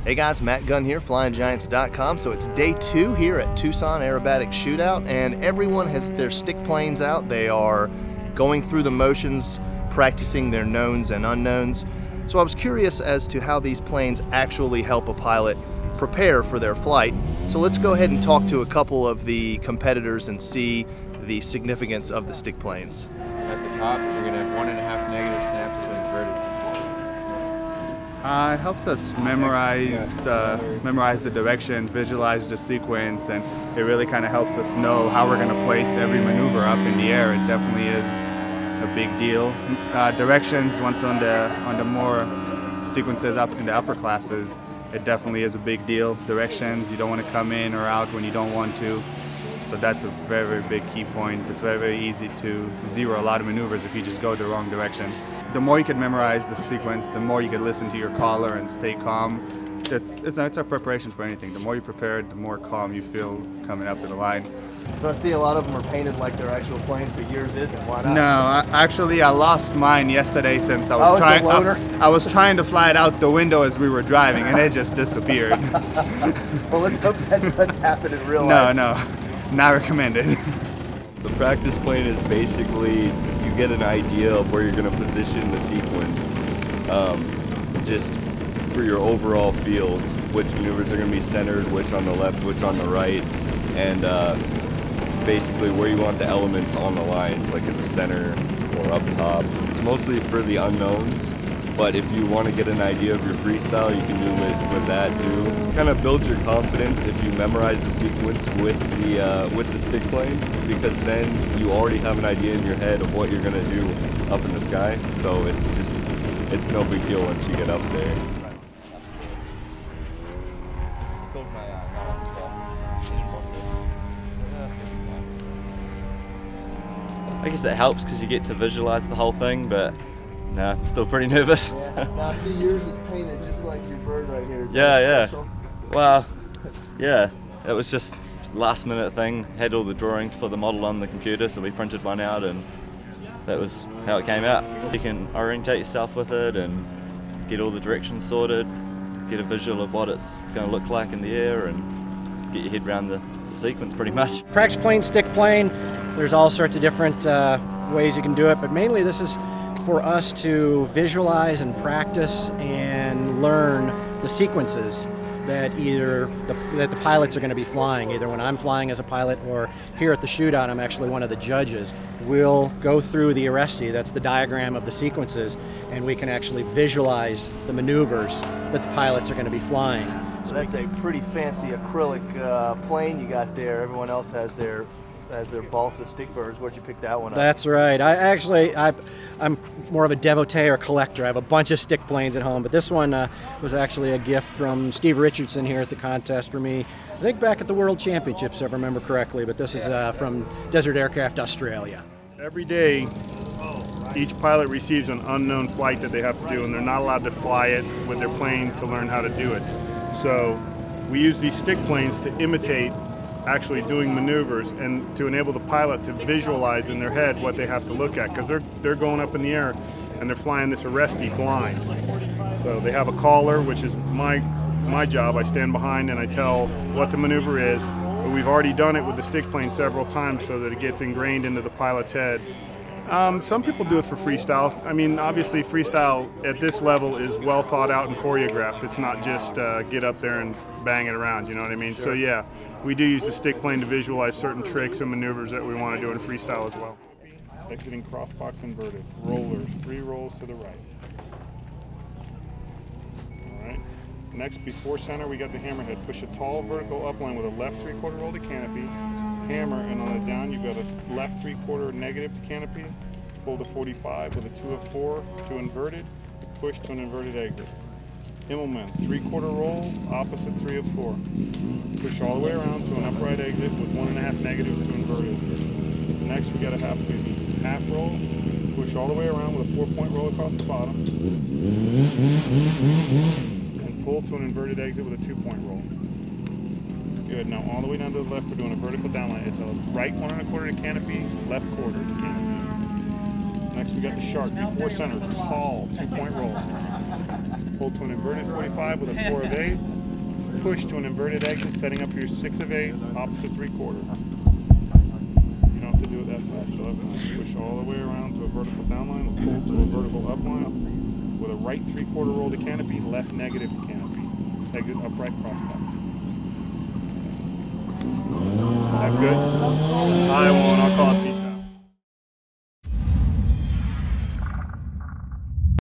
Hey guys, Matt Gunn here, FlyingGiants.com. So it's day 2 here at Tucson Aerobatic Shootout, and everyone has their stick planes out. They are going through the motions, practicing their knowns and unknowns. So I was curious as to how these planes actually help a pilot prepare for their flight. So let's go ahead and talk to a couple of the competitors and see the significance of the stick planes. At the top, you're going to have 1.5 negative snaps to inverted. It helps us memorize the direction, visualize the sequence, and it really kind of helps us know how we're going to place every maneuver up in the air. It definitely is a big deal. Directions, once on the more sequences up in the upper classes, it definitely is a big deal. Directions, you don't want to come in or out when you don't want to. So that's a very, very big key point. It's very, very easy to zero a lot of maneuvers if you just go the wrong direction. The more you can memorize the sequence, the more you can listen to your caller and stay calm. It's a preparation for anything. The more you're prepared, the more calm you feel coming up to the line. So I see a lot of them are painted like they're actual planes, but yours isn't. Why not? No, actually I lost mine yesterday since I was I was trying to fly it out the window as we were driving, and it just disappeared. Well, let's hope that doesn't happen in real life. No, not recommended. The practice plane is basically you get an idea of where you're going to position the sequence, just for your overall field, which maneuvers are going to be centered, which on the left, which on the right, and basically where you want the elements on the lines, like in the center or up top. It's mostly for the unknowns, but if you want to get an idea of your freestyle, you can do it with that too. Kind of builds your confidence if you memorize the sequence with the stick plane, because then you already have an idea in your head of what you're going to do up in the sky. So it's no big deal once you get up there. I guess it helps because you get to visualize the whole thing, but no, I'm still pretty nervous. Yeah. Now, see, yours is painted just like your bird right here. Is Yeah, that special? Well, yeah, it was just a last minute thing. Had all the drawings for the model on the computer, so we printed one out, and that was how it came out. You can orientate yourself with it and get all the directions sorted, get a visual of what it's going to look like in the air, and just get your head around the sequence pretty much. Practice plane, stick plane, there's all sorts of different ways you can do it, but mainly this is for us to visualize and practice and learn the sequences that that the pilots are going to be flying. Either when I'm flying as a pilot, or here at the shootout, I'm actually one of the judges. We'll go through the aresti, that's the diagram of the sequences, and we can actually visualize the maneuvers that the pilots are going to be flying. So that's a pretty fancy acrylic plane you got there. Everyone else has their balsa stick birds. Where'd you pick that one up? That's right. I'm more of a devotee or collector. I have a bunch of stick planes at home, but this one was actually a gift from Steve Richardson here at the contest for me. I think back at the World Championships, if I remember correctly, but this is from Desert Aircraft Australia. Every day, each pilot receives an unknown flight that they have to do, and they're not allowed to fly it with their plane to learn how to do it. So we use these stick planes to imitate actually doing maneuvers and to enable the pilot to visualize in their head what they have to look at, because they're going up in the air and they're flying this aresti blind. So they have a caller, which is my job. I stand behind and I tell what the maneuver is, but we've already done it with the stick plane several times so that it gets ingrained into the pilot's head. Some people do it for freestyle. I mean, obviously freestyle at this level is well thought out and choreographed. It's not just get up there and bang it around, you know what I mean? Sure. So yeah, we do use the stick plane to visualize certain tricks and maneuvers that we want to do in freestyle as well. Exiting crossbox inverted. Rollers, 3 rolls to the right. All right. Next, before center, we got the hammerhead. Push a tall vertical upline with a left 3/4 roll to canopy. Hammer, and on the down you got a left 3/4 negative to canopy, pull to 45 with a 2 of 4 to inverted, push to an inverted exit. Immelman, 3/4 roll, opposite 3 of 4. Push all the way around to an upright exit with 1.5 negative to inverted. Next we got a half roll, push all the way around with a 4-point roll across the bottom, and pull to an inverted exit with a 2-point roll. Good. Now all the way down to the left, we're doing a vertical downline. It's a right 1 1/4 to canopy, left 1/4 to canopy. Next we got the shark before center, tall 2-point roll. pull to an inverted 45 with a 4 of 8, push to an inverted exit, setting up for your 6 of 8, opposite 3/4. You don't have to do it that fast. So that's push all the way around to a vertical down line, pull to a vertical up line, with a right 3/4 roll to canopy, left negative to canopy, exit upright crossback. Is that good? I won't, I'll call it